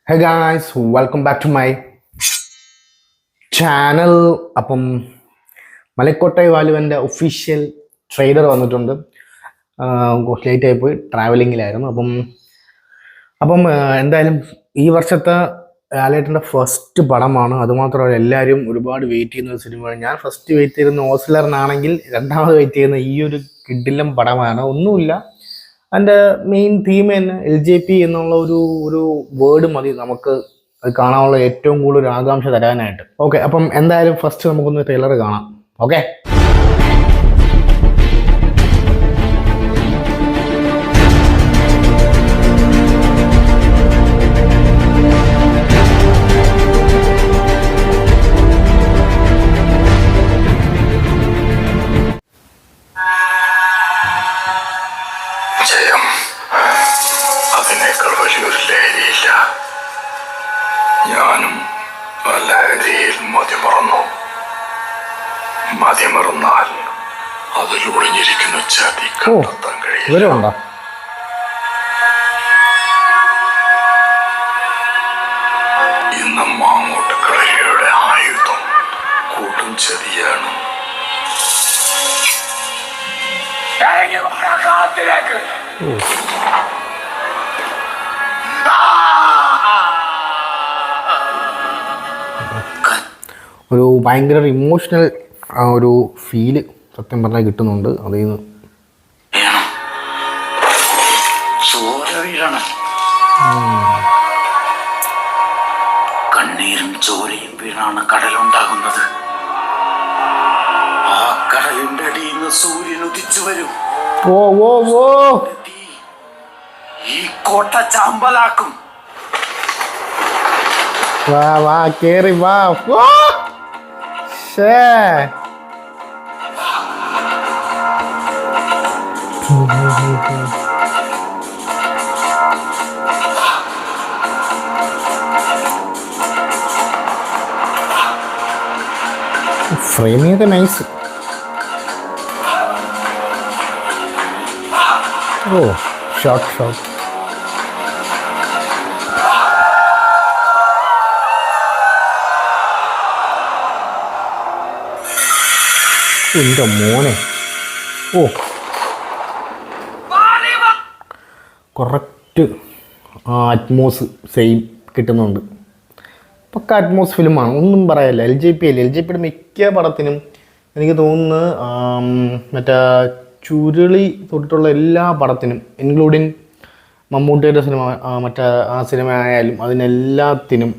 Hey guys, welcome back to my channel. അപ്പം മലക്കോട്ടൈ വാലുവിൻ്റെ official trailer വന്നിട്ടുണ്ട്. കുറച്ച് ലേറ്റ് ആയിപ്പോയി, ട്രാവലിങ്ങിലായിരുന്നു. അപ്പം എന്തായാലും ഈ വർഷത്തെ ലാലേട്ടൻ്റെ ഫസ്റ്റ് പടമാണ്. അതുമാത്രമല്ല, എല്ലാവരും ഒരുപാട് വെയിറ്റ് ചെയ്യുന്ന ഒരു സിനിമയാണ്. ഞാൻ ഫസ്റ്റ് വെയിറ്റ് ചെയ്യുന്ന ഓസ്ലറിനാണെങ്കിൽ രണ്ടാമത് വെയിറ്റ് ചെയ്യുന്ന ഈ ഒരു കിടിലം പടമാണ്. ഒന്നുമില്ല, അതിൻ്റെ മെയിൻ തീം തന്നെ LJP എന്നുള്ള ഒരു വേർഡ് മതി നമുക്ക് അത് കാണാനുള്ള ഏറ്റവും കൂടുതൽ ഒരു ആകാംക്ഷ തരാനായിട്ട്. ഓക്കെ, അപ്പം എന്തായാലും ഫസ്റ്റ് നമുക്കൊന്ന് ട്രെയിലർ കാണാം. ഓക്കെ, ജയം അതിനേക്കാൾ വലിയൊരു ലഹരിയില്ല. ഞാനും ആ ലഹരിയിൽ മതിമറന്നാൽ അതിൽ ഒളിഞ്ഞിരിക്കുന്ന ചതി കണ്ടെത്താൻ കഴിയില്ല. ഇന്ന് മാങ്ങോട്ട് കളരിയുടെ ആയുധം കൂട്ടും ചതിയാണ്. ഒരു ഭയങ്കര ഇമോഷണൽ ഒരു ഫീല് സത്യം പറഞ്ഞാൽ കിട്ടുന്നുണ്ട് അതിൽ നിന്ന്. കണ്ണീരും ചോരയും വീണാണ് കടലുണ്ടാകുന്നത്. ആ കടലിന്റെ അടിയിൽ നിന്ന് സൂര്യൻ ഉദിച്ചു വരും. ഈ കോട്ട ചാമ്പലാക്കും. വാ കേറി വാ. Framing nice. ഓ, ഷോട്ട് എൻ്റെ മോനെ. ഓ, കറക്റ്റ് അറ്റ്മോസ് സെയിം കിട്ടുന്നുണ്ട്. പക്ക അറ്റ്മോസ് ഫിലിമാണ്, ഒന്നും പറയല്ല. LJPയുടെ മിക്ക പടത്തിനും എനിക്ക് തോന്നുന്നു മറ്റേ ചുരുളി തൊട്ടിട്ടുള്ള എല്ലാ പടത്തിനും, ഇൻക്ലൂഡിങ് മമ്മൂട്ടിയുടെ സിനിമ, മറ്റേ ആ സിനിമ ആയാലും അതിനെല്ലാത്തിനും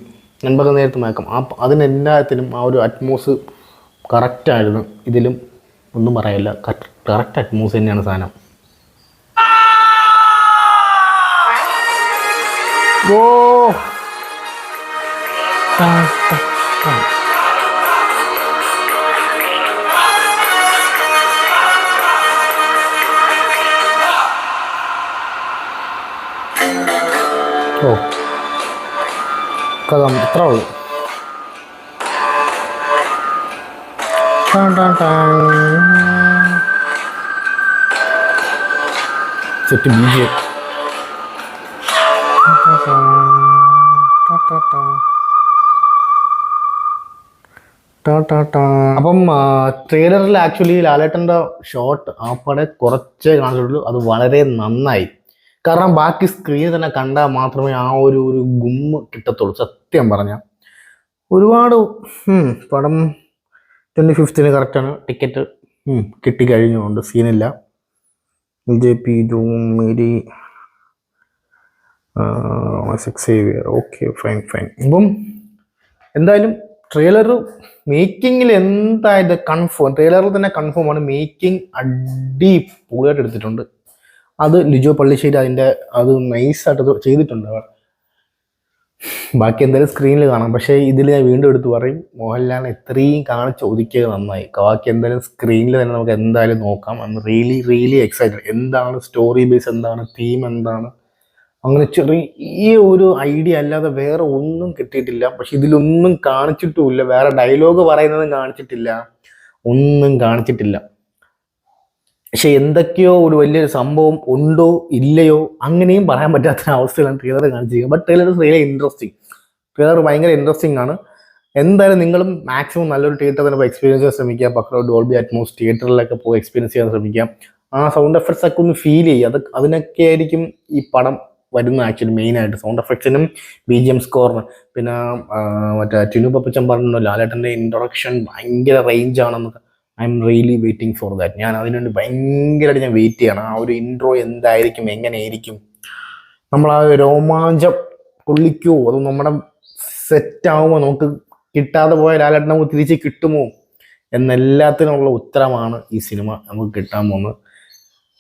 നൻപക നേരത്ത് മയക്കം, അതിനെല്ലാത്തിനും ആ ഒരു അറ്റ്മോസ് കറക്റ്റായിരുന്നു. ഇതിലും ഒന്നും പറയല്ല, കറക്റ്റ് അറ്റ്മോസ് തന്നെയാണ് സാധനം. ഓ, ഓ, കഥ ഇത്ര ഉള്ളു. Set BGM. അപ്പം ട്രെയിലറിൽ ആക്ച്വലി ലാലേട്ടൻ്റെ ഷോട്ട് ആ പടെ കുറച്ചേ കാണിച്ചിട്ടുള്ളൂ. അത് വളരെ നന്നായി. കാരണം ബാക്കി സ്ക്രീനിൽ തന്നെ കണ്ടാൽ മാത്രമേ ആ ഒരു ഗുമ്മ് കിട്ടത്തുള്ളൂ. സത്യം പറഞ്ഞാൽ ഒരുപാട് പടം 25ന് കറക്റ്റാണ് ടിക്കറ്റ് കിട്ടിക്കഴിഞ്ഞുകൊണ്ട് സീനില്ല. LJP ജൂമേരി ഓക്കെ, ഫൈൻ. അപ്പം എന്തായാലും ട്രെയിലർ മേക്കിങ്ങിൽ എന്തായത് കൺഫേം, ട്രെയിലറിൽ തന്നെ കൺഫേം ആണ്. മേക്കിംഗ് അടിപൊളിയായിട്ട് എടുത്തിട്ടുണ്ട്. അത് ലിജോ പള്ളിശ്ശേരി അത് നൈസായിട്ട് ചെയ്തിട്ടുണ്ട്. ബാക്കി എന്തായാലും സ്ക്രീനിൽ കാണാം. പക്ഷേ ഇതിൽ ഞാൻ വീണ്ടും എടുത്ത് പറയും, മോഹൻലാൽ ഇത്രയും കാണിച്ച് ഒതുക്കിയത് നന്നായി. ബാക്കി എന്തായാലും സ്ക്രീനിൽ തന്നെ നമുക്ക് എന്തായാലും നോക്കാം. Really excited. എന്താണ് സ്റ്റോറി ബേസ്, എന്താണ് തീം, എന്താണ് അങ്ങനെ ചെറിയ ഒരു ഐഡിയ അല്ലാതെ വേറെ ഒന്നും കിട്ടിയിട്ടില്ല. പക്ഷെ ഇതിലൊന്നും കാണിച്ചിട്ടുമില്ല, വേറെ ഡയലോഗ് പറയുന്നതും കാണിച്ചിട്ടില്ല, ഒന്നും കാണിച്ചിട്ടില്ല. പക്ഷെ എന്തൊക്കെയോ ഒരു വലിയൊരു സംഭവം ഉണ്ടോ ഇല്ലയോ അങ്ങനെയും പറയാൻ പറ്റാത്ത അവസ്ഥയിലാണ് ട്രെയിലർ കാണിച്ചിരിക്കുന്നത്. But trailer is really interesting. Trailer ഭയങ്കര ഇൻട്രസ്റ്റിംഗ് ആണ്. എന്തായാലും നിങ്ങളും മാക്സിമം നല്ലൊരു തിയേറ്ററിൽ പോയി എക്സ്പീരിയൻസ് ചെയ്യാൻ ശ്രമിക്കുക. പക്ക ഡോൾബി അറ്റ്മോസ് തിയേറ്ററിലൊക്കെ പോയി എക്സ്പീരിയൻസ് ചെയ്യാൻ ശ്രമിക്കാം. ആ സൗണ്ട് എഫക്ട്സ് ഒക്കെ ഒന്ന് ഫീൽ ചെയ്യുക. അതിനൊക്കെ ആയിരിക്കും ഈ പടം വരുന്ന ആക്ച്വലി മെയിനായിട്ട് സൗണ്ട് എഫക്ട്സിനും BGM സ്കോറിന്. പിന്നെ മറ്റേ ടിനു പപ്പച്ചൻ പറഞ്ഞു ലാലേട്ടൻ്റെ ഇൻട്രൊഡക്ഷൻ ഭയങ്കര റേഞ്ച് ആണെന്നൊക്കെ. I am really waiting for that. ഞാൻ അതിനുവേണ്ടി ഭയങ്കരമായിട്ട് ഞാൻ വെയിറ്റ് ചെയ്യണം. ആ ഒരു ഇൻട്രോ എന്തായിരിക്കും, എങ്ങനെയായിരിക്കും, നമ്മൾ ആ രോമാഞ്ചം കൊള്ളിക്കുമോ, അത് നമ്മുടെ സെറ്റാവുമോ, നമുക്ക് കിട്ടാതെ പോയ ലാലേട്ടൻ നമുക്ക് തിരിച്ച് കിട്ടുമോ എന്നെല്ലാത്തിനുള്ള ഉത്തരമാണ് ഈ സിനിമ നമുക്ക് കിട്ടാൻ പോകുന്നത്.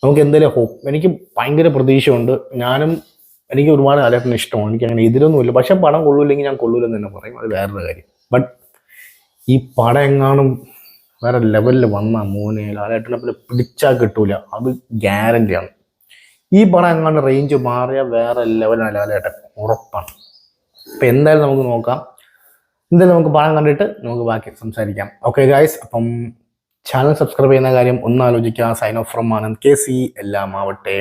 നമുക്ക് എന്തെങ്കിലും ഹോപ്പ്, എനിക്ക് ഭയങ്കര പ്രതീക്ഷയുണ്ട്. എനിക്ക് ഒരുപാട് ലാലേട്ടന് ഇഷ്ടമാണ്. എനിക്ക് അങ്ങനെ എതിരൊന്നുമില്ല. പക്ഷെ പടം കൊള്ളൂല്ലെങ്കിൽ ഞാൻ കൊള്ളൂലെന്ന് തന്നെ പറയും, അത് വേറൊരു കാര്യം. ബട്ട് ഈ പടം എങ്ങാനും വേറെ ലെവലിൽ വന്ന മോനെ ലാലേട്ടനെ പോലെ പിടിച്ചാൽ കിട്ടൂല, അത് ഗ്യാരണ്ടിയാണ്. ഈ പടം എങ്ങാണ്ട് റേഞ്ച് മാറിയ വേറെ ലെവലാണ് ലാലേട്ടൻ, ഉറപ്പാണ്. അപ്പം എന്തായാലും നമുക്ക് നോക്കാം. എന്തായാലും നമുക്ക് പടം കണ്ടിട്ട് നമുക്ക് ബാക്കി സംസാരിക്കാം. ഓക്കെ ഗായ്സ്, അപ്പം ചാനൽ സബ്സ്ക്രൈബ് ചെയ്യുന്ന കാര്യം ഒന്ന് ആലോചിക്കുക. Sign off from Anand KC. എല്ലാം ആവട്ടെ.